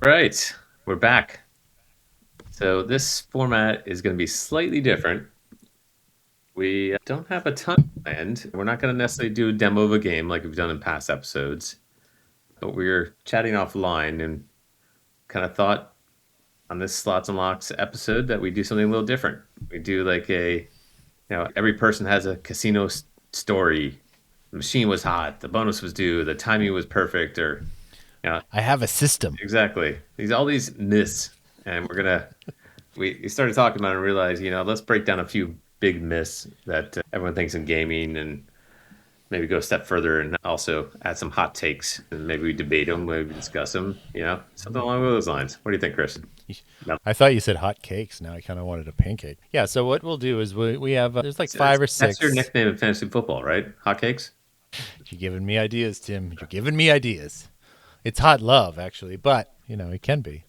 Right, we're back. So this format is going to be slightly different. We don't have a ton planned. We're not going to necessarily do a demo of a game like we've done in past episodes, but we were chatting offline and kind of thought on this Slots and Locks episode that we do something a little different. We do like every person has a casino story. The machine was hot, the bonus was due, the timing was perfect, or I have a system. exactly. All these myths, and we started talking about it and realized, let's break down a few big myths that everyone thinks in gaming and maybe go a step further and also add some hot takes and maybe we debate them, maybe we discuss them, something along those lines. What do you think, Chris? No. I thought you said hot cakes. Now I kind of wanted a pancake. Yeah. So what we'll do is we have there's like five or That's your six. nickname in fantasy football, right? Hotcakes? You're giving me ideas, Tim. You're giving me ideas. It's hot love, actually, but it can be.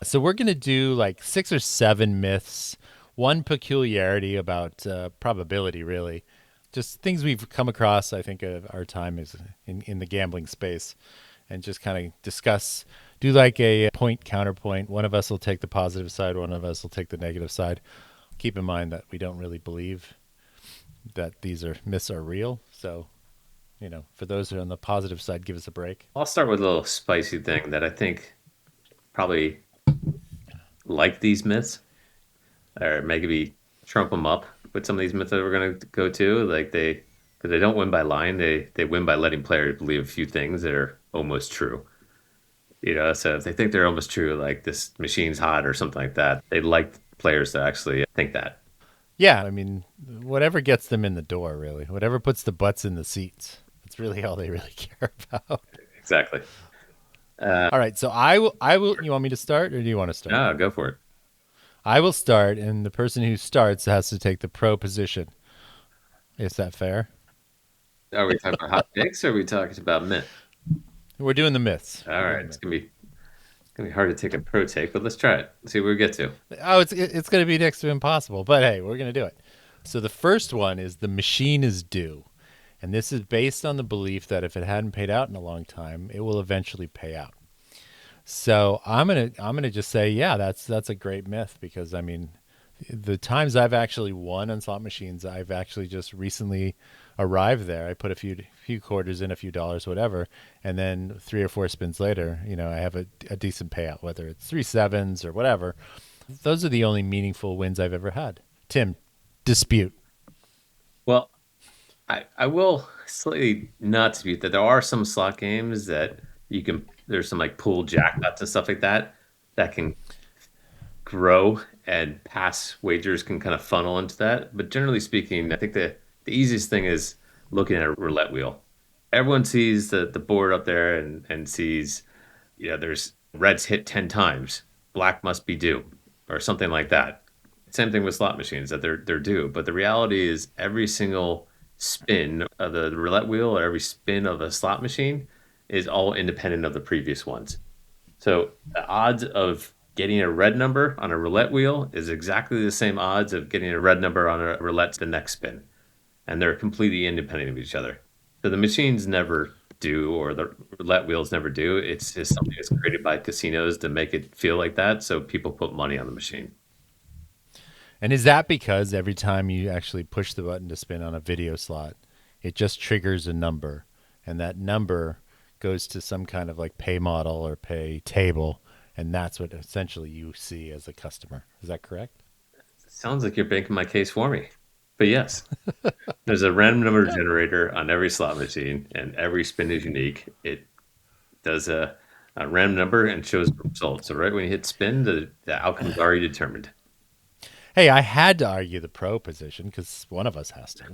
So we're gonna do like 6 or 7 myths, one peculiarity about probability, really, just things we've come across. I think of our time is in the gambling space, and just kind of discuss. Do like a point counterpoint. One of us will take the positive side. One of us will take the negative side. Keep in mind that we don't really believe that these are myths are real. So for those who are on the positive side, give us a break. I'll start with a little spicy thing that I think probably like these myths or maybe trump them up with some of these myths that we're going to go to. Like because they don't win by lying, they win by letting players believe a few things that are almost true. So if they think they're almost true, like this machine's hot or something like that, they like players to actually think that. Yeah, I mean, whatever gets them in the door, really, whatever puts the butts in the seats. That's really all they really care about. Exactly. Uh, All right, so I will. You want me to start, or do you want to start? no, go for it. I will start, and the person who starts has to take the pro position. Is that fair? Are we talking about hot takes or are we talking about myth? We're doing the myths. All We're doing right, the it's myths. gonna be hard to take a pro take, but let's try it. See where we get to. Oh, it's going to be next to impossible, but hey, we're going to do it. So the first one is the machine is due, and this is based on the belief that if it hadn't paid out in a long time, it will eventually pay out. So I'm gonna just say, yeah, that's a great myth because I mean, the times I've actually won on slot machines, I've actually just recently arrived there. I put a few quarters in, a few dollars, whatever, and then 3 or 4 spins later, I have a decent payout, whether it's 3 sevens or whatever. Those are the only meaningful wins I've ever had. Tim, dispute. Well, I will slightly not dispute that there are some slot games that there's some like pool jackpots and stuff like that can grow and pass wagers can kind of funnel into that. But generally speaking, I think the easiest thing is looking at a roulette wheel. Everyone sees the board up there and sees, there's reds hit 10 times, black must be due, or something like that. Same thing with slot machines that they're due. But the reality is every single spin of the roulette wheel or every spin of a slot machine is all independent of the previous ones. So the odds of getting a red number on a roulette wheel is exactly the same odds of getting a red number on a roulette the next spin. And they're completely independent of each other. So the machines never do, or the roulette wheels never do. It's just something that's created by casinos to make it feel like that. So people put money on the machine. And is that because every time you actually push the button to spin on a video slot, it just triggers a number, and that number goes to some kind of like pay model or pay table, and that's what essentially you see as a customer. Is that correct? Sounds like you're making my case for me. But yes, there's a random number generator on every slot machine, and every spin is unique. It does a random number and shows the result. So right when you hit spin, the outcome is already determined. Hey, I had to argue the pro position because one of us has to.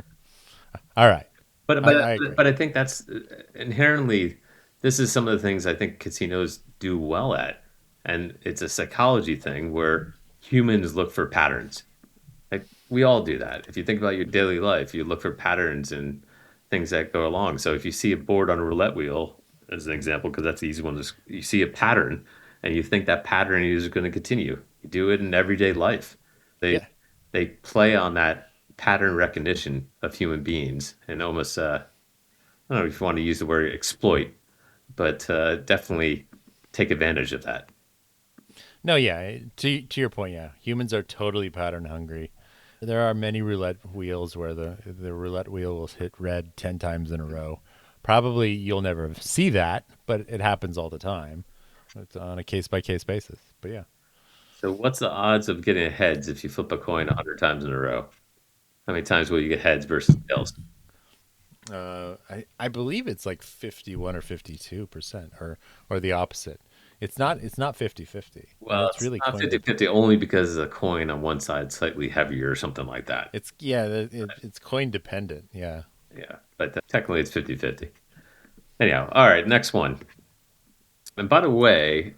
All right, But I, but I agree. but I think that's inherently this is some of the things I think casinos do well at, and it's a psychology thing where humans look for patterns. Like we all do that. If you think about your daily life, you look for patterns and things that go along. So if you see a board on a roulette wheel, as an example, because that's the easy one, you see a pattern and you think that pattern is going to continue. You do it in everyday life. They Yeah, they play on that pattern recognition of human beings and almost I don't know if you want to use the word exploit, but definitely take advantage of that. No, yeah. To your point, yeah, humans are totally pattern hungry. There are many roulette wheels where the roulette wheel will hit red 10 times in a row. Probably you'll never see that, but it happens all the time. It's on a case by case basis. But yeah, So what's the odds of getting heads if you flip a coin 100 times in a row? How many times will you get heads versus tails? I believe it's like 51 or 52%, or the opposite. It's not 50-50, and Well, it's it's really not coin 50-50 only because the coin on one side slightly heavier or something like that. It's yeah, it's coin dependent. Yeah. Yeah, but technically it's 50-50. Anyhow, all right, next one. And by the way,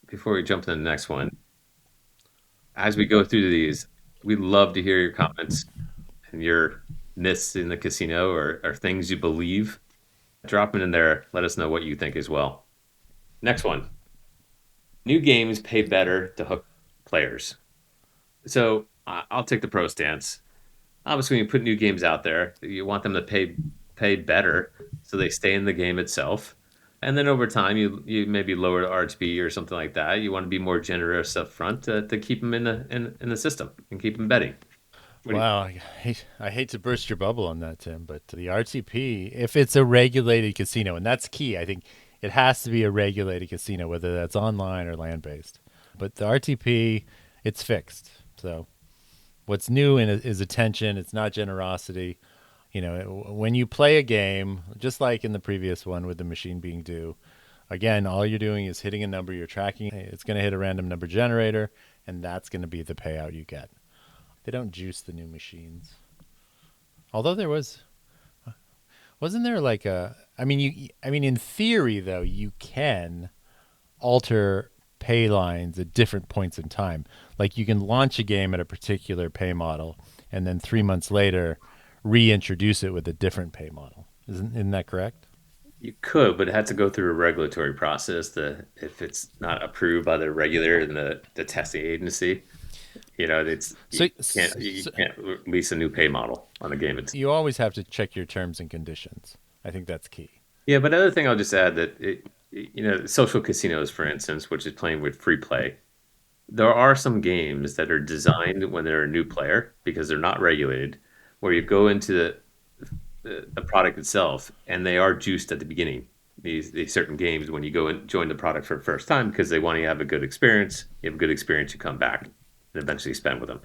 before we jump to the next one, as we go through these, we love to hear your comments and your myths in the casino or things you believe. Drop them in there. Let us know what you think as well. Next one. New games pay better to hook players. So I'll take the pro stance. Obviously, when you put new games out there, you want them to pay better so they stay in the game itself. And then over time, you maybe lower the RHB or something like that. You want to be more generous up front to keep them in the system and keep them betting. What do you Wow, I hate to burst your bubble on that, Tim, but the RTP, if it's a regulated casino, and that's key, I think it has to be a regulated casino, whether that's online or land based. But the RTP, it's fixed. So what's new is attention. It's not generosity. When you play a game, just like in the previous one with the machine being due, again, all you're doing is hitting a number. You're tracking. It's going to hit a random number generator, and that's going to be the payout you get. They don't juice the new machines. Although wasn't there like a I mean in theory though you can alter pay lines at different points in time. Like you can launch a game at a particular pay model and then 3 months later reintroduce it with a different pay model. Isn't that correct? You could, but it had to go through a regulatory process. If it's not approved by the regulator and the testing agency, it's So, you so can't release a new pay model on a game. It's you always have to check your terms and conditions. I think that's key. yeah, but another thing I'll just add that social casinos, for instance, which is playing with free play. There are some games that are designed when they're a new player because they're not regulated, where you go into the product itself and they are juiced at the beginning. These certain games when you go and join the product for the first time because they want you to have a good experience. You have a good experience, you come back and eventually spend with them.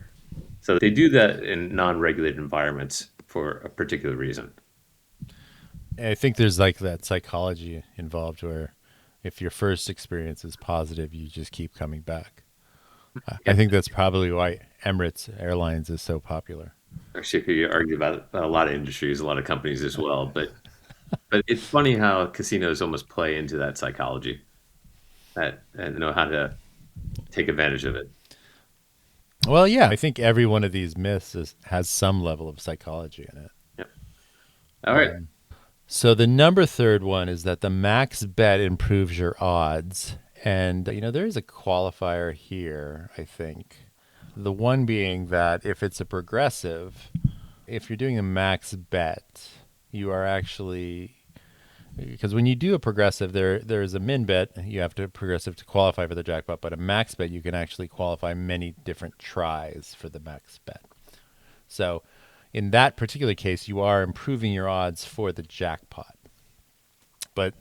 So they do that in non-regulated environments for a particular reason. I think there's like that psychology involved where if your first experience is positive, you just keep coming back. I Yeah, think that's probably why Emirates Airlines is so popular. actually, you argue about a lot of industries, a lot of companies as well. But it's funny how casinos almost play into that psychology that and know how to take advantage of it. Well, yeah, I think every one of these myths has some level of psychology in it. Yeah. All right. So the number third one is that the max bet improves your odds. And, there is a qualifier here, I think. The one being that if it's a progressive, if you're doing a max bet, you are actually because when you do a progressive, there's a min bet. You have to progressive to qualify for the jackpot, but a max bet you can actually qualify many different tries for the max bet. So, in that particular case, you are improving your odds for the jackpot. But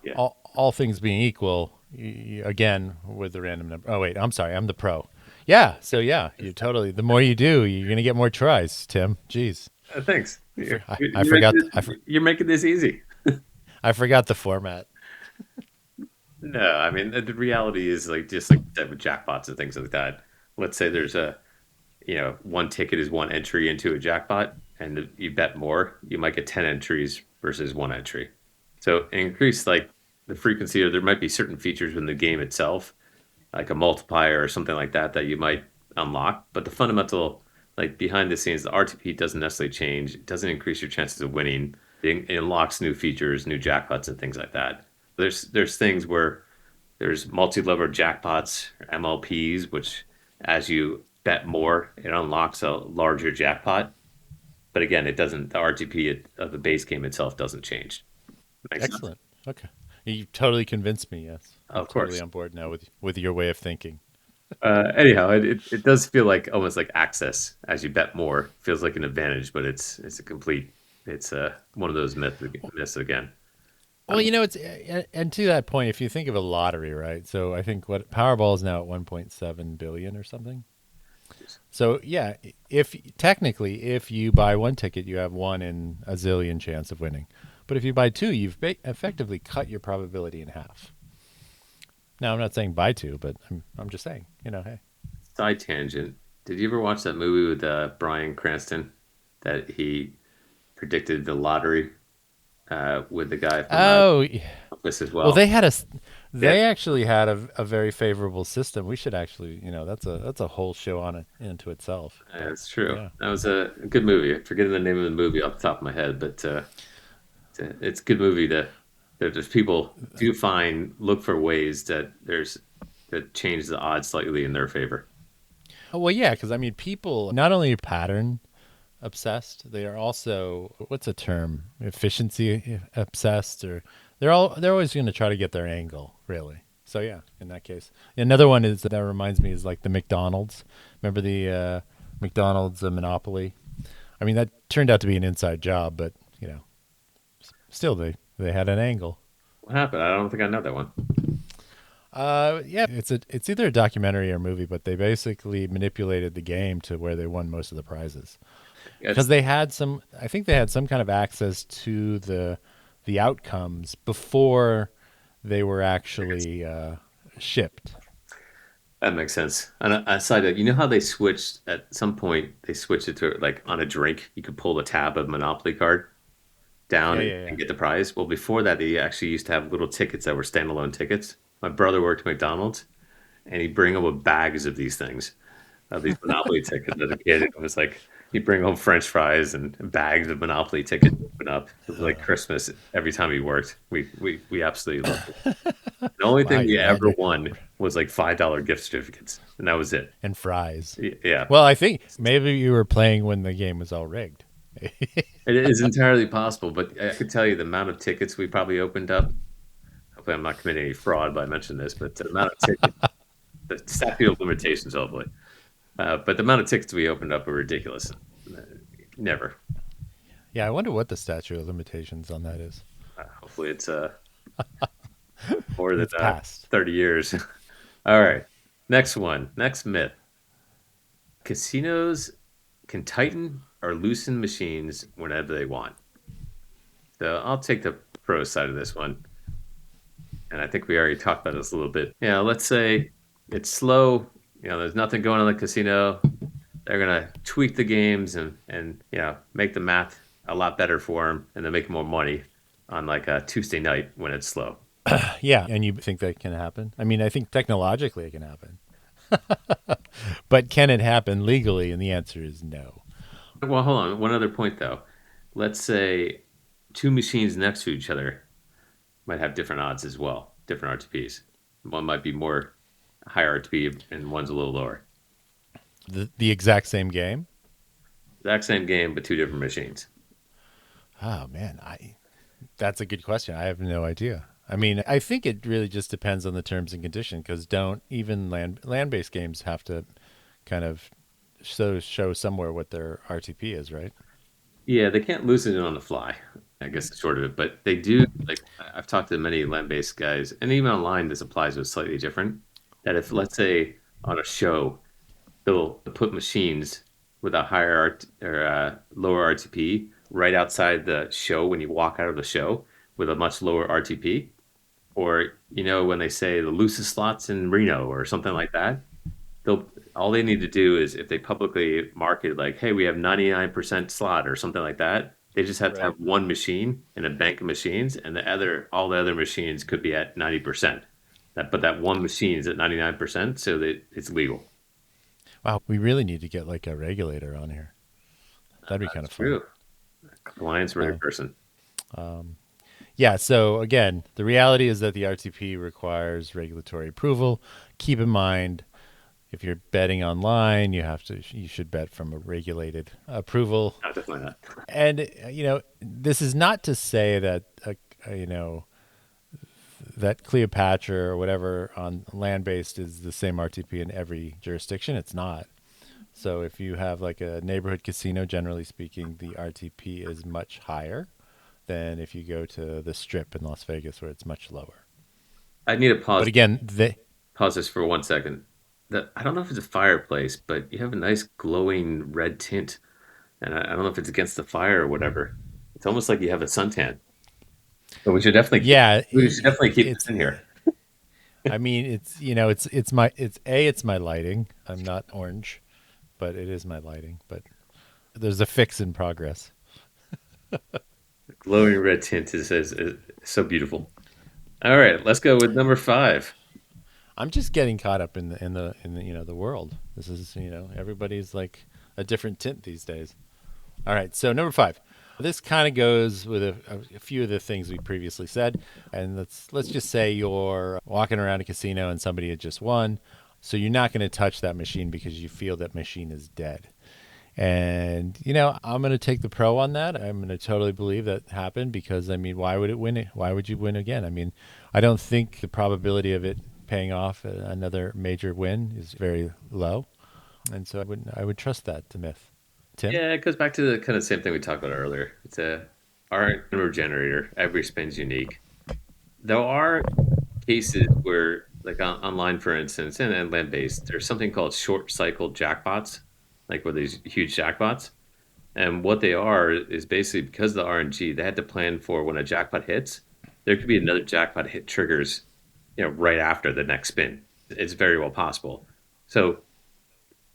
Yeah. all things being equal, again with the random number. Oh wait, I'm sorry, I'm the pro. Yeah, so yeah, you totally. The more you do, you're gonna get more tries, Tim. Jeez, Thanks. I forgot. You're making this easy. I forgot the format. No, I mean the reality is like just like you said with jackpots and things like that. Let's say there's one ticket is one entry into a jackpot, and you bet more, you might get 10 entries versus one entry. So increase like the frequency, or there might be certain features in the game itself, like a multiplier or something like that, that you might unlock. But the fundamental, like behind the scenes, the RTP doesn't necessarily change. It doesn't increase your chances of winning. It unlocks new features, new jackpots, and things like that. There's things where there's multi-level jackpots, MLPs, which as you bet more, it unlocks a larger jackpot. But again, it doesn't. The RTP of the base game itself doesn't change. Makes sense. Excellent. Okay, you totally convinced me. Yes, I'm Of totally course. on board now with your way of thinking. Anyhow, it does feel like almost like access as you bet more feels like an advantage, but it's a complete it's one of those myths again. Well, it's and to that point, if you think of a lottery, right? So I think what Powerball is now at 1.7 billion or something. So yeah, if technically if you buy one ticket, you have one in a zillion chance of winning. But if you buy two, you've effectively cut your probability in half. Now I'm not saying buy two, but I'm just saying, hey. Side tangent. Did you ever watch that movie with Bryan Cranston that he predicted the lottery with the guy from Oh, Office as well, well? Yeah, they actually had a very favorable system. We should actually, that's a whole show on it into itself. But that's true. yeah. That was a good movie. I'm forgetting the name of the movie off the top of my head, but it's a good movie that there's people do find look for ways that change the odds slightly in their favor. Oh, well, yeah, because I mean, people not only pattern obsessed, they are also what's a term? Efficiency obsessed, or they're always going to try to get their angle, really. So yeah, in that case, another one is that reminds me is like the McDonald's. Remember the McDonald's monopoly? I mean, that turned out to be an inside job, but still they had an angle. What happened? I don't think I know that one. Yeah, it's either a documentary or a movie, but they basically manipulated the game to where they won most of the prizes because It's they had some. I think they had some kind of access to the outcomes before they were actually shipped. That makes sense. And aside that, you know how they switched at some point? They switched it to like on a drink, you could pull the tab of Monopoly card down Yeah, and, yeah, and yeah. get the prize. Well, before that, they actually used to have little tickets that were standalone tickets. My brother worked at McDonald's, and he'd bring home bags of these things, of these Monopoly tickets as a kid. It was like he'd bring home French fries and bags of Monopoly tickets to open up. It was like Christmas every time he worked. We absolutely loved it. The only Wow, thing we your dad ever won was like $5 gift certificates, and that was it. and fries. Yeah, Well, I think maybe you were playing when the game was all rigged. it is entirely possible. But I could tell you the amount of tickets we probably opened up. Hopefully, I'm not committing any fraud by mentioning this, but the amount of tickets, the statute of limitations, hopefully. But the amount of tickets we opened up were ridiculous. Never. Yeah, I wonder what the statute of limitations on that is. Hopefully, it's more than It's past. 30 years. All right. Next one. Next myth. Casinos can tighten or loosen machines whenever they want. So I'll take the pro side of this one. And I think we already talked about this a little bit. Yeah, let's say it's slow. There's nothing going on in the casino. They're gonna tweak the games and make the math a lot better for them, and then make more money on like a Tuesday night when it's slow. Yeah, and you think that can happen? I mean, I think technologically it can happen, but can it happen legally? And the answer is no. Well, hold on. One other point though. Let's say two machines next to each other might have different odds as well, different RTPs. One might be more higher RTP and one's a little lower. The exact same game. Exact same game, but two different machines. Oh man, I that's a good question. I have no idea. I mean, I think it really just depends on the terms and condition because don't even land based games have to kind of show somewhere what their RTP is, right? Yeah, they can't loosen it on the fly. I guess the short of it, but they do. Like I've talked to many land-based guys, and even online, this applies to slightly different. That if let's say on a show, they'll put machines with a higher or lower RTP right outside the show when you walk out of the show with a much lower RTP, or when they say the loosest slots in Reno or something like that, they'll all they need to do is if they publicly market like, hey, we have 99% slot or something like that, they just have to have Right. one machine in a bank of machines, and all the other machines could be at 90%. But that one machine is at 99%, so that it's legal. Wow, we really need to get like a regulator on here. That'd be kind That's of fun. true. Compliance ready Uh, person. yeah. So again, the reality is that the RTP requires regulatory approval. Keep in mind, if you're betting online, you should bet from a regulated approval. No, definitely not. And this is not to say that that Cleopatra or whatever on land based is the same RTP in every jurisdiction. It's not. So if you have like a neighborhood casino, generally speaking, the RTP is much higher than if you go to the Strip in Las Vegas, where it's much lower. I need to But pause again, they pause this for 1 second. I don't know if it's a fireplace, but you have a nice glowing red tint, and I don't know if it's against the fire or whatever. It's almost like you have a suntan. But yeah, we should definitely keep this it's. in here. I mean, it's my it's my lighting. I'm not orange, but it is my lighting. But there's a fix in progress. Glowing red tint is so beautiful. All right, let's go with number five. I'm just getting caught up in the the world. This is everybody's like a different tint these days. All right, so number five. This kind of goes with a few of the things we previously said, and let's just say you're walking around a casino and somebody had just won, so you're not going to touch that machine because you feel that machine is dead. And I'm going to take the pro on that. I'm going to totally believe that happened because I mean, why would it win it? Why would you win again? I mean, I don't think the probability of it paying off another major win is very low, and so I would trust that to myth. Tim. Yeah, it goes back to the kind of same thing we talked about earlier. It's a art number generator. Every spin's unique. There are cases where, like online, for instance, and land based, there's something called short cycle jackpots, like where these huge jackpots. And what they are is basically because of the RNG, they had to plan for when a jackpot hits, there could be another jackpot hit triggers, right after the next spin. It's very well possible. So,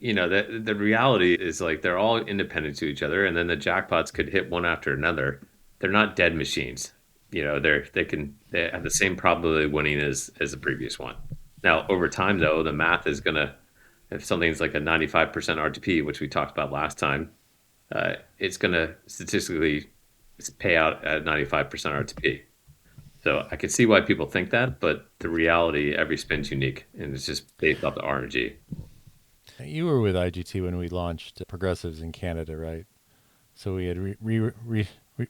the reality is like they're all independent to each other, and then the jackpots could hit one after another. They're not dead machines. They have the same probability of winning as the previous one. Now, over time, though, the math is gonna if something's like a 95% RTP, which we talked about last time, it's going to statistically pay out at 95% RTP. So I can see why people think that, but the reality, every spin's unique, and it's just based off the RNG. You were with IGT when we launched progressives in Canada, right? So we had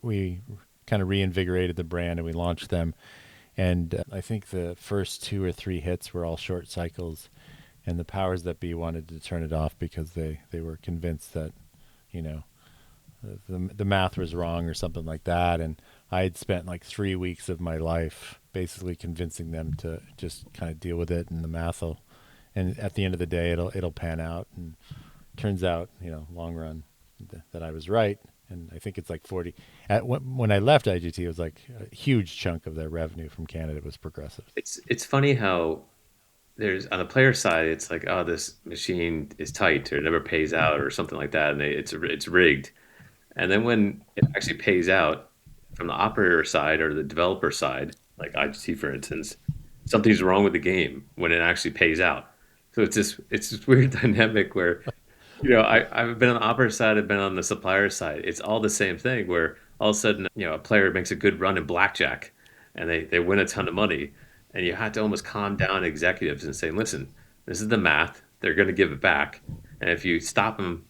we kind of reinvigorated the brand and we launched them. And I think the first two or three hits were all short cycles, and the powers that be wanted to turn it off because they were convinced that you know the math was wrong or something like that. And I had spent like 3 weeks of my life basically convincing them to just kind of deal with it, and the math will. And at the end of the day, it'll pan out. And turns out, long run, that I was right. And I think it's like 40. When I left IGT, it was like a huge chunk of their revenue from Canada was progressive. It's funny how there's on the player side, it's like, oh, this machine is tight or it never pays out or something like that, and it's rigged. And then when it actually pays out from the operator side or the developer side, like IGT, for instance, something's wrong with the game when it actually pays out. So it's this weird dynamic where, I've been on the operator side, I've been on the supplier side. It's all the same thing where all of a sudden, a player makes a good run in blackjack and they win a ton of money. And you have to almost calm down executives and say, listen, this is the math. They're going to give it back. And if you stop them,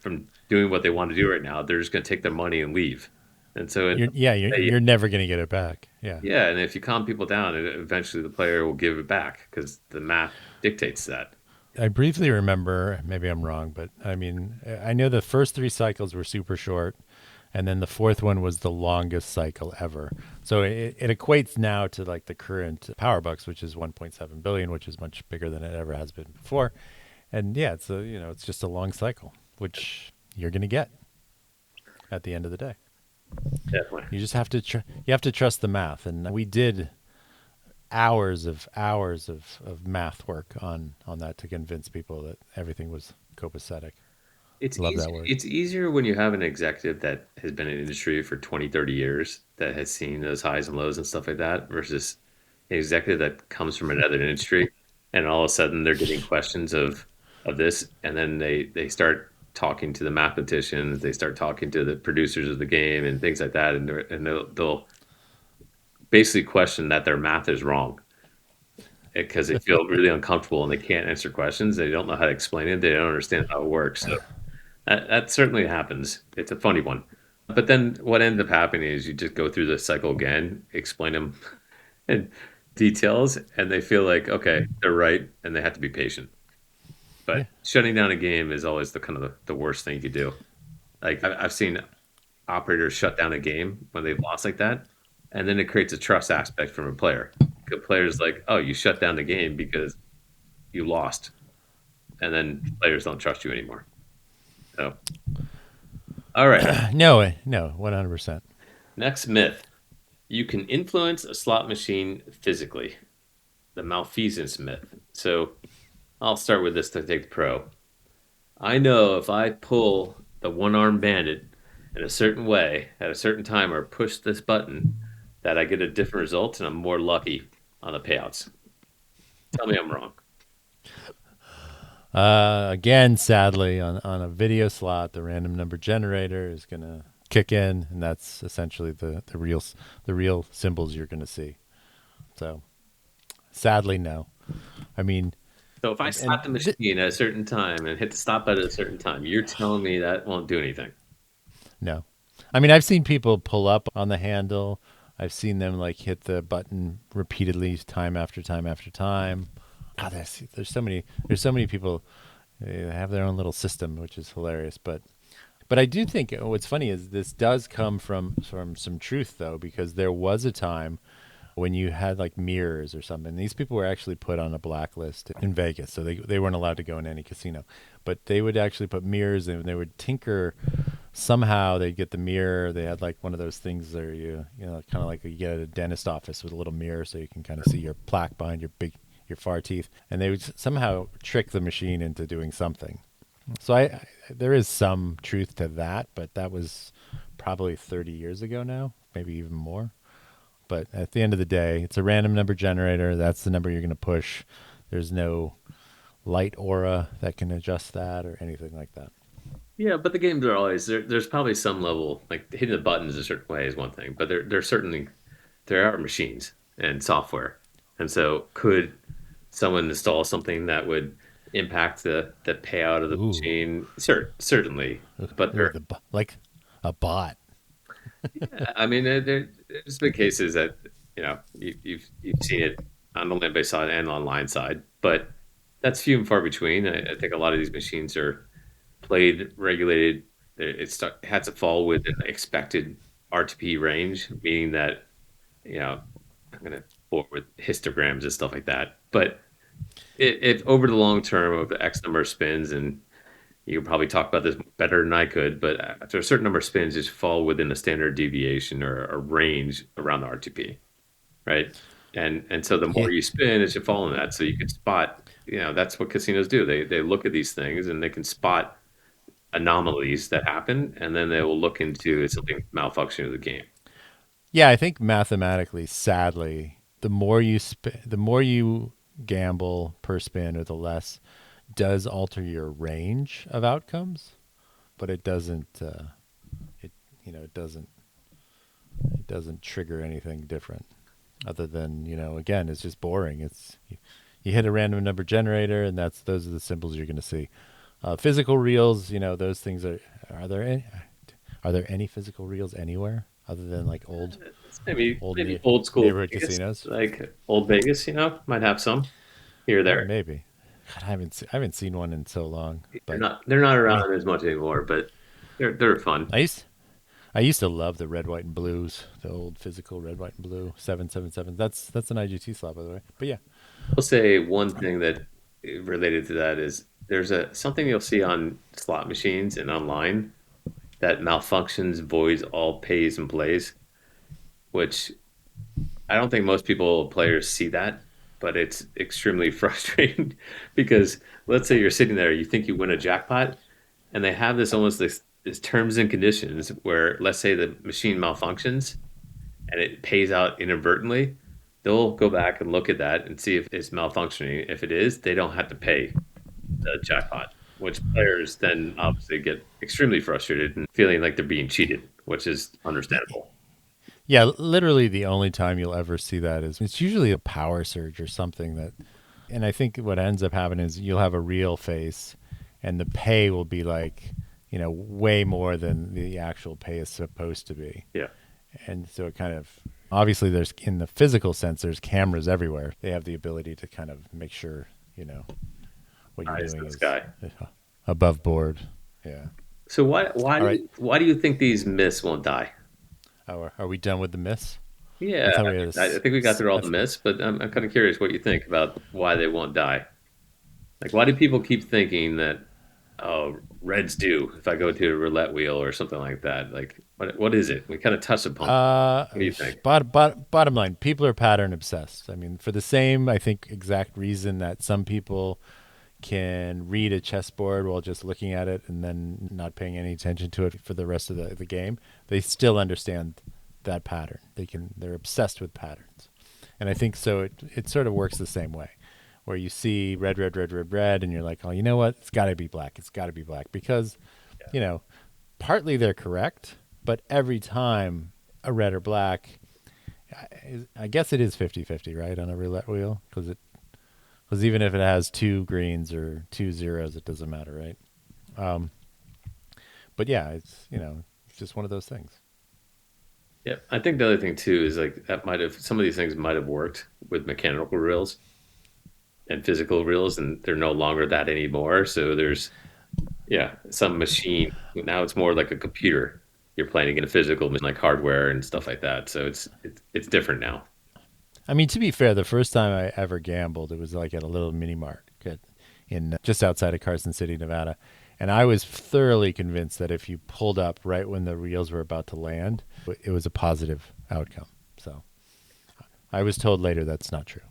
from doing what they want to do right now, they're just going to take their money and leave. And so, You're never going to get it back. Yeah. yeah, and if you calm people down, eventually the player will give it back because the math dictates that. I briefly remember, maybe I'm wrong, but I mean, I know the first three cycles were super short, and then the fourth one was the longest cycle ever. So it equates now to like the current power bucks, which is 1.7 billion, which is much bigger than it ever has been before. And yeah, it's just a long cycle, which you're going to get at the end of the day. Definitely. You just have to you have to trust the math, and we did hours of math work on that to convince people that everything was copacetic. Love that word. It's easier when you have an executive that has been in the industry for 20, 30 years that has seen those highs and lows and stuff like that versus an executive that comes from another industry and all of a sudden they're getting questions of this and then they start talking to the mathematicians, they start talking to the producers of the game and things like that, and they'll basically question that their math is wrong because they feel really uncomfortable and they can't answer questions. They don't know how to explain it. They don't understand how it works. So that certainly happens. It's a funny one. But then what ends up happening is you just go through the cycle again, explain them, and details, and they feel like, okay, they're right, and they have to be patient. But Yeah. shutting down a game is always the kind of the worst thing you could do. Like I've seen operators shut down a game when they've lost like that, and then it creates a trust aspect from a player. The player's like, oh, you shut down the game because you lost, and then players don't trust you anymore. So, all right, No, no, 100%. next myth: you can influence a slot machine physically. The malfeasance myth. So I'll start with this to take the pro. I know if I pull the one armed bandit in a certain way at a certain time or push this button, that I get a different result and I'm more lucky on the payouts. Tell me I'm wrong. Again, sadly, on a video slot, the random number generator is gonna kick in, and that's essentially the real symbols you're gonna see. So, sadly, no. I mean, So if I stop the machine at a certain time and hit the stop button at a certain time, you're telling me that won't do anything. no. I mean, I've seen people pull up on the handle. I've seen them like hit the button repeatedly, time after time after time. God, there's so many people have their own little system, which is hilarious. But I do think what's funny is this does come from some truth though, because there was a time when you had like mirrors or something. These people were actually put on a blacklist in Vegas, so they weren't allowed to go in any casino. But they would actually put mirrors and they would tinker. Somehow they'd get the mirror. They had like one of those things where you know, kind of like you get at a dentist office with a little mirror so you can kind of see your plaque behind your far teeth. And they would somehow trick the machine into doing something. So there is some truth to that, but that was probably 30 years ago now, maybe even more. But at the end of the day, it's a random number generator. That's the number you're going to push. There's no light aura that can adjust that or anything like that. Yeah, but the games are always there's probably some level like hitting the buttons a certain way is one thing, but there certainly there are machines and software, and so could someone install something that would impact the payout of the Ooh, machine? Certainly, but ooh, like a bot. I mean, there's been cases that you've seen it on the land-based side and online side, but that's few and far between. I think a lot of these machines are played regulated. It had to fall within the expected RTP range, meaning that I'm going to bore with histograms and stuff like that. But if over the long term of the X number of spins, and you could probably talk about this better than I could, but after a certain number of spins, just fall within a standard deviation or a range around the RTP, right? And so the Yeah, more you spin, it should fall in that. So you can spot, that's what casinos do. They look at these things and they can spot anomalies that happen, and then they will look into something malfunctioning of the game. yeah. I think mathematically, sadly, the more you gamble per spin, or the less does alter your range of outcomes, but it doesn't. It it doesn't trigger anything different other than again it's just boring. You hit a random number generator and those are the symbols you're going to see. Physical reels, those things are there any, are there any physical reels anywhere other than like It's maybe old old school neighborhood Vegas, casinos? like old Vegas, might have some here or Oh, there. maybe. God, I haven't seen one in so long. They're But not they're not I mean, around as much anymore, but they're fun. I used I used to love the red, white, and blues, the old physical red, white, and blue 777. That's an IGT slot, by the way. But yeah, I'll say one thing that related to that is there's a something you'll see on slot machines and online that malfunctions, voids all pays and plays, which I don't think most people players see that, but it's extremely frustrating because let's say you're sitting there, you think you win a jackpot, and they have this almost this terms and conditions where let's say the machine malfunctions and it pays out inadvertently, they'll go back and look at that and see if it's malfunctioning. If it is, they don't have to pay the jackpot, which players then obviously get extremely frustrated and feeling like they're being cheated, which is understandable. yeah. Literally, the only time you'll ever see that is it's usually a power surge or something that. And I think what ends up happening is you'll have a real face, and the pay will be like way more than the actual pay is supposed to be. Yeah. And so it kind of Obviously, there's in the physical sense, there's cameras everywhere. They have the ability to kind of make sure what you're Eyes in doing the is sky. above board. Yeah. So why All right. why do you think these myths won't die? Are we done with the myths? Yeah, I thought we had I think we got this. through all the myths, but I'm kind of curious what you think about why they won't die. Like, why do people keep thinking that, oh, reds do if I go to a roulette wheel or something like that? Like, what is it? We kind of touched upon. What do you think? Bottom line, people are pattern obsessed. I mean, for the same, I think, exact reason that some people can read a chessboard while just looking at it and then not paying any attention to it for the rest of the game, they still understand that pattern. They're obsessed with patterns. And I think so it sort of works the same way. Where you see red, red, red, red, red, and you're like, oh, you know what? It's gotta be black. It's gotta be black. Because, you know, partly they're correct, but every time a red or black, I guess it is 50-50, right, on a roulette wheel? Because even if it has two greens or two zeros, it doesn't matter, right? Um, but yeah, it's just one of those things. Yeah, I think the other thing too is like that might have some of these things might have worked with mechanical reels and physical reels, and they're no longer that anymore. So there's yeah, some machine now it's more like a computer. You're playing against a physical machine like hardware and stuff like that. So it's different now. I mean, to be fair, the first time I ever gambled, it was like at a little mini mart in just outside of Carson City, Nevada. And I was thoroughly convinced that if you pulled up right when the reels were about to land, it was a positive outcome. So I was told later that's not true.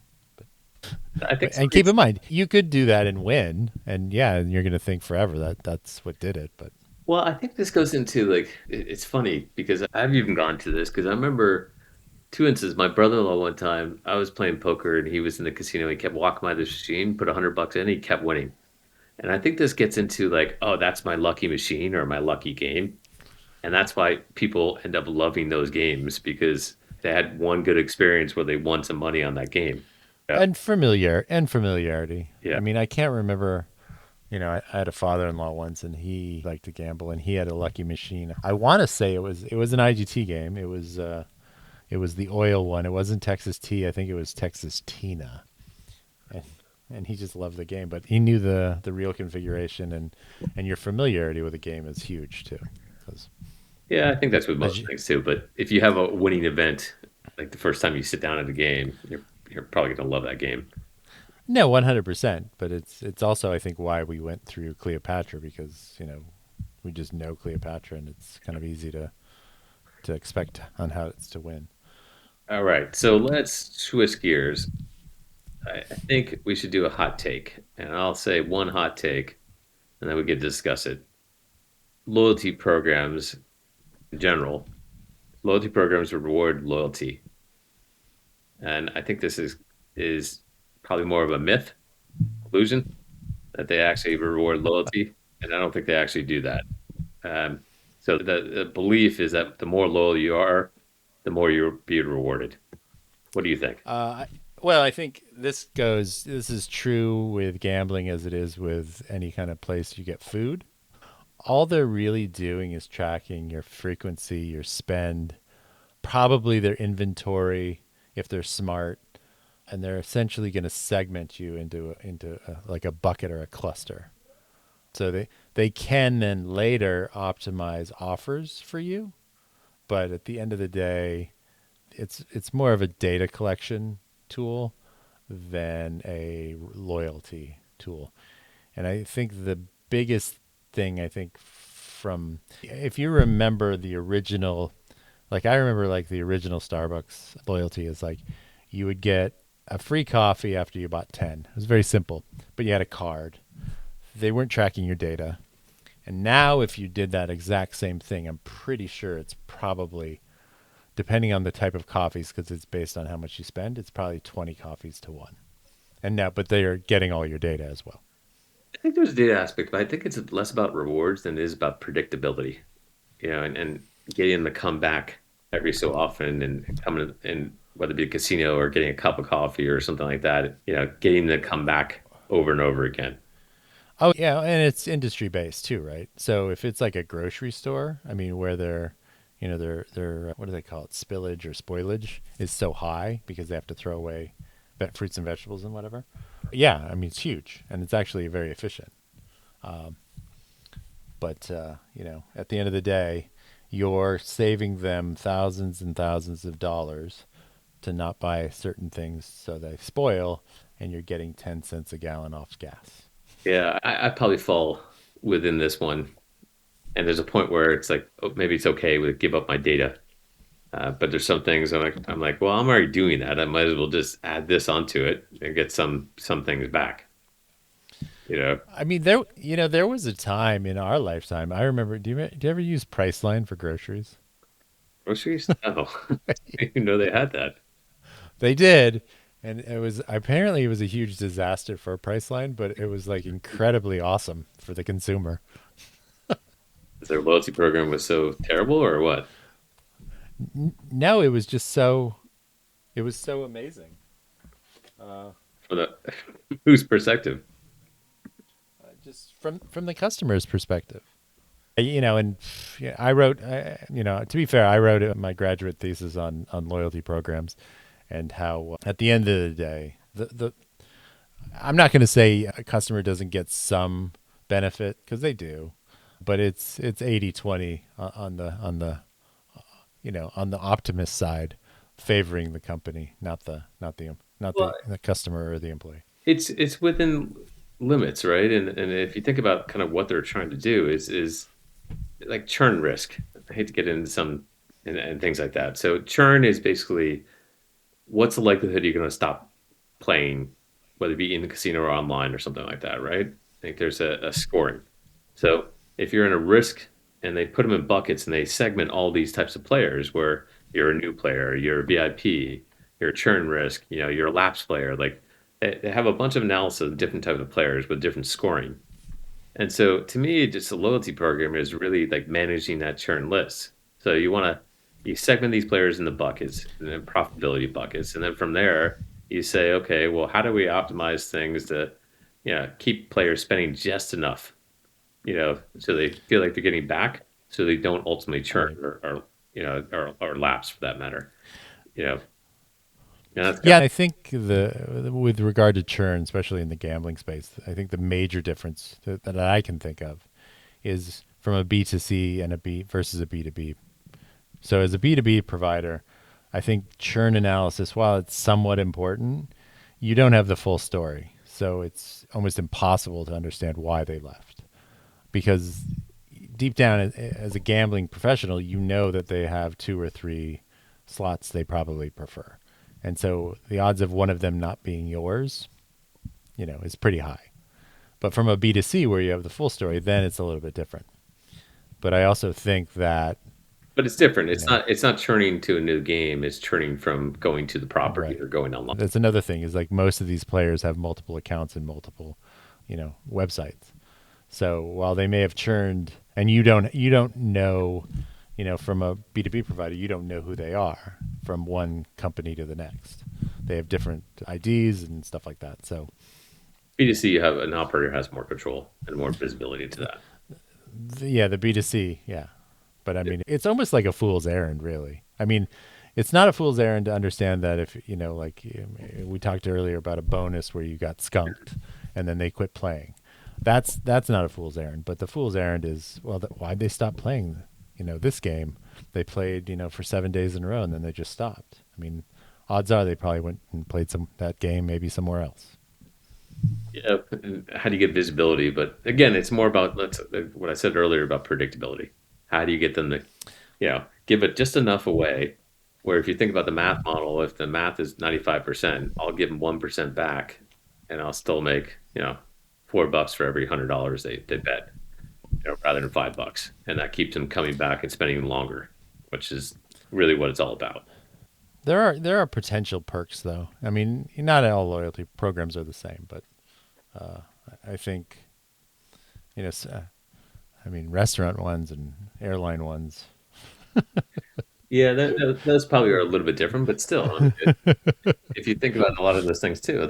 I think some And of keep these in mind, you could do that and win, and yeah, and you're going to think forever that that's what did it. But well, I think this goes into like it's funny because I've even gone to this because I remember two instances. My brother-in-law one time, I was playing poker and he was in the casino. He kept walking by this machine, put $100 in, he kept winning. And I think this gets into like, oh, that's my lucky machine or my lucky game. And that's why people end up loving those games because they had one good experience where they won some money on that game. Yeah. and familiarity. Yeah. I mean, I can't remember. I had a father-in-law once, and he liked to gamble, and he had a lucky machine. I want to say it was an IGT game. It was the oil one. It wasn't Texas T. I think it was Texas Tina, and he just loved the game. But he knew the real configuration, and your familiarity with the game is huge too. Because Yeah, I think that's with as most you, things too. But if you have a winning event, like the first time you sit down at a game, you're probably going to love that game. no, 100%. But it's also I think why we went through Cleopatra because we just know Cleopatra, and it's kind of easy to expect on how it's to win. All right, so let's switch gears. I think we should do a hot take, and I'll say one hot take, and then we can discuss it. Loyalty programs in general, loyalty programs reward loyalty, and I think this is probably more of a myth, illusion that they actually reward loyalty, and I don't think they actually do that. Um, so the belief is that the more loyal you are, the more you're being rewarded. What do you think? Uh, well, I think this is true with gambling as it is with any kind of place you get food. All they're really doing is tracking your frequency, your spend, probably their inventory if they're smart, and they're essentially going to segment you like a bucket or a cluster. So they can then later optimize offers for you, but at the end of the day, it's more of a data collection tool than a loyalty tool. And I think the biggest thing I think from if you remember the original, like I remember like the original Starbucks loyalty is like you would get a free coffee after you bought 10. It was very simple, but you had a card. They weren't tracking your data. And now if you did that exact same thing, I'm pretty sure it's probably depending on the type of coffees because it's based on how much you spend, it's probably 20 coffees to 1. And now but they are getting all your data as well. I think there's a data aspect, but I think it's less about rewards than it is about predictability. And getting them to come back every so often and coming in, whether it be a casino or getting a cup of coffee or something like that, getting them to come back over and over again. Oh yeah, and it's industry based too, right? So if it's like a grocery store, I mean, where they're Their what do they call it? Spillage or spoilage is so high because they have to throw away fruits and vegetables and whatever. Yeah, I mean it's huge and it's actually very efficient. But at the end of the day, you're saving them thousands and thousands of dollars to not buy certain things so they spoil, and you're getting 10 cents a gallon off gas. Yeah, I probably fall within this one. And there's a point where it's like, oh, maybe it's okay to give up my data. But there's some things I'm like, well, I'm already doing that. I might as well just add this onto it and get some things back. You know, I mean, there was a time in our lifetime. I remember. Do you ever use Priceline for groceries? groceries? Oh, I didn't know they had that. They did, and it was a huge disaster for Priceline, but it was like incredibly awesome for the consumer. Is their loyalty program was so terrible or what? No, it was so amazing. From the whose perspective? Just from the customer's perspective. And yeah, I wrote, to be fair, I wrote my graduate thesis on loyalty programs and how at the end of the day, the I'm not going to say a customer doesn't get some benefit because they do, but it's 80-20 on the optimist side, favoring the company, Well, not the customer or the employee. it's within limits, right? And if you think about kind of what they're trying to do is like churn risk. I hate to get into some and things like that. So churn is basically what's the likelihood you're going to stop playing, whether it be in the casino or online or something like that, right? I think there's a scoring. So if you're in a risk and they put them in buckets and they segment all these types of players where you're a new player, you're a VIP, you're a churn risk, you're a lapse player, like they have a bunch of analysis of different types of players with different scoring. And so to me, just a loyalty program is really like managing that churn list. So you segment these players into buckets and then profitability buckets. And then from there, you say, okay, well, how do we optimize things to, keep players spending just enough, so they feel like they're getting back so they don't ultimately churn Right. or lapse for that matter. You know, and that's kind Yeah, I think with regard to churn, especially in the gambling space, I think the major difference that I can think of is from a B2C and a B versus a B2B. So as a B2B provider, I think churn analysis, while it's somewhat important, you don't have the full story. So it's almost impossible to understand why they left. Because deep down, as a gambling professional, you know that they have two or three slots they probably prefer. And so the odds of one of them not being yours, is pretty high. But from a B2C where you have the full story, then it's a little bit different. But I also think that, but it's different. you It's know, not churning to a new game. It's churning from going to the property right. or going online. That's another thing is like most of these players have multiple accounts and multiple, websites. So while they may have churned and you don't know, from a B2B provider, you don't know who they are from one company to the next. They have different IDs and stuff like that. So B2C, you have an operator has more control and more visibility into that. yeah, the B2C, yeah. But I mean, it's almost like a fool's errand, really. I mean, it's not a fool's errand to understand that if, like we talked earlier about a bonus where you got skunked and then they quit playing. That's not a fool's errand. But the fool's errand is, well, why'd they stop playing, this game? They played, for 7 days in a row and then they just stopped. I mean, odds are they probably went and played that game maybe somewhere else. Yeah, and how do you get visibility? But again, it's more about what I said earlier about predictability. How do you get them to, give it just enough away where if you think about the math model, if the math is 95%, I'll give them 1% back and I'll still make, $4 for every $100 they bet, rather than $5. And that keeps them coming back and spending longer, which is really what it's all about. There are potential perks though. I mean, not all loyalty programs are the same, but I think I mean, restaurant ones and airline ones. Yeah, those probably are a little bit different, but still, I mean, if you think about a lot of those things too,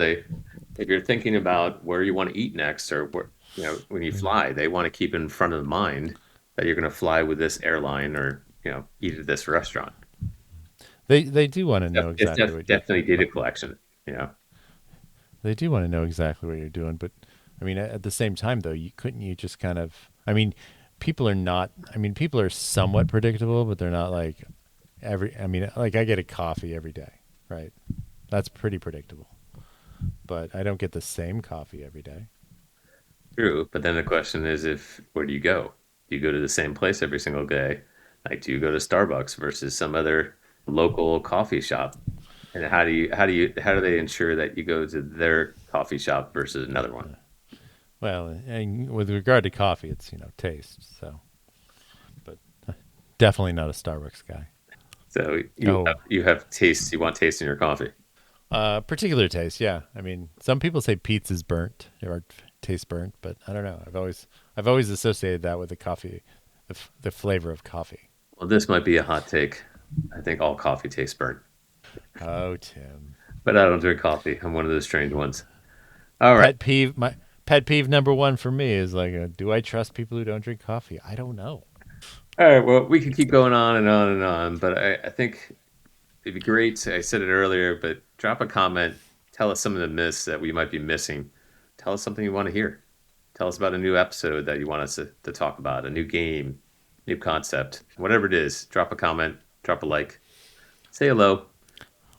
if you're thinking about where you want to eat next or when you Mm. fly, they want to keep in front of the mind that you're going to fly with this airline or eat at this restaurant. They do want to know exactly what you're Definitely like. data collection. They do want to know exactly what you're doing, but I mean, at the same time, though, you couldn't you just kind of? I mean, people are not. I mean, people are somewhat predictable, but they're not like every. I mean, like I get a coffee every day, right? That's pretty predictable, but I don't get the same coffee every day. True, but then the question is, if where do you go? Do you go to the same place every single day? Like, do you go to Starbucks versus some other local coffee shop? And how do they ensure that you go to their coffee shop versus another one? Well, and with regard to coffee, it's taste. So, but definitely not a Starbucks guy. So Oh, you have tastes, you want taste in your coffee. particular taste, yeah. I mean, some people say pizza's burnt or tastes burnt, but I don't know. I've always associated that with the coffee, the flavor of coffee. Well, this might be a hot take. I think all coffee tastes burnt, Oh, Tim. but I don't drink coffee. I'm one of those strange ones. All right. Pet peeve. My pet peeve number one for me is like, do I trust people who don't drink coffee? I don't know. All right. Well, we can keep going on and on and on, but I think it'd be great. I said it earlier, but drop a comment. Tell us some of the myths that we might be missing. Tell us something you want to hear. Tell us about a new episode that you want us to talk about, a new game, new concept, whatever it is. Drop a comment, drop a like, say hello.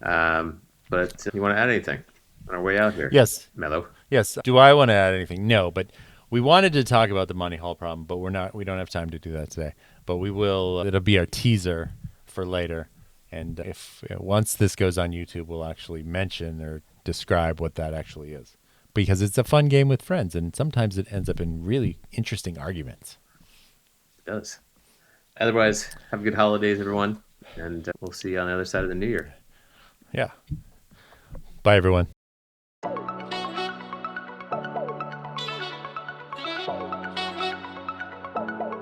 But you want to add anything on our way out here, Yes, Mello? yes. Do I want to add anything? No, but we wanted to talk about the money hall problem, but we're not. We don't have time to do that today. But we will. It'll be our teaser for later. And if once this goes on YouTube, we'll actually mention or describe what that actually is, because it's a fun game with friends, and sometimes it ends up in really interesting arguments. It does. Otherwise, have a good holidays, everyone, and we'll see you on the other side of the new year. Yeah. Bye, everyone.